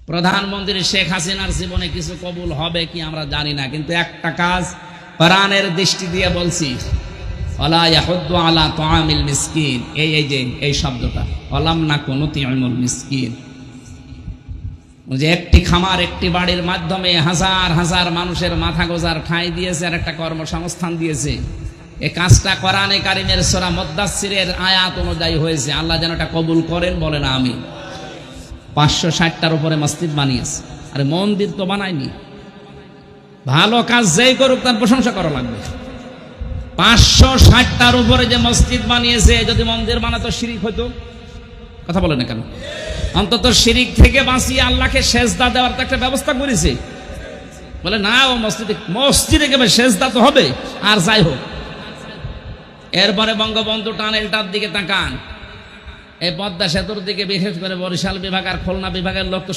প্রধানমন্ত্রী শেখ হাসিনার জীবনে কিছু কবুল হবে কি আমরা জানি না, কিন্তু একটা কাজ কোরআনের দৃষ্টি দিয়ে বলছি, ওয়ালা ইয়াহুদ্দু আলা তুআমিল মিসকিন, এই শব্দটা ওয়ালাম নাকুনু নুতিউমুল মিসকিন, যে একটি খামার একটি বাড়ির মাধ্যমে হাজার হাজার মানুষের মাথা গোজার ঠাঁই দিয়েছে আর একটা কর্মসংস্থান দিয়েছে। এই কাজটা কোরআনে কারিমের সূরা মুদ্দাসসিরের আয়াত অনুযায়ী হয়েছে। আল্লাহ যেন এটা কবুল করেন, বলেন আমিন। 560টার উপরে মসজিদ বানিয়েছে, আরে মন্দির তো বানায়নি। ভালো কাজ যেই করুক তার প্রশংসা করা লাগবে। 560টার উপরে যে মসজিদ বানিয়েছে, যদি মন্দির বানাতো শিরিক হইতো? কথা বলে না কেন? অন্তত শিরিক থেকে বাঁচিয়ে আল্লাহকে সেজদা দেওয়ার তো একটা ব্যবস্থা করেছে। বলে না, ও মসজিদে গেলে সেজদা তো হবে। আর যাই হোক, এরপরে বঙ্গবন্ধু টানেলটার দিকে তাকান, এই পদ্মা সেতুর দিকে, বিশেষ করে বরিশাল বিভাগ আর খুলনা বিভাগের লোক তো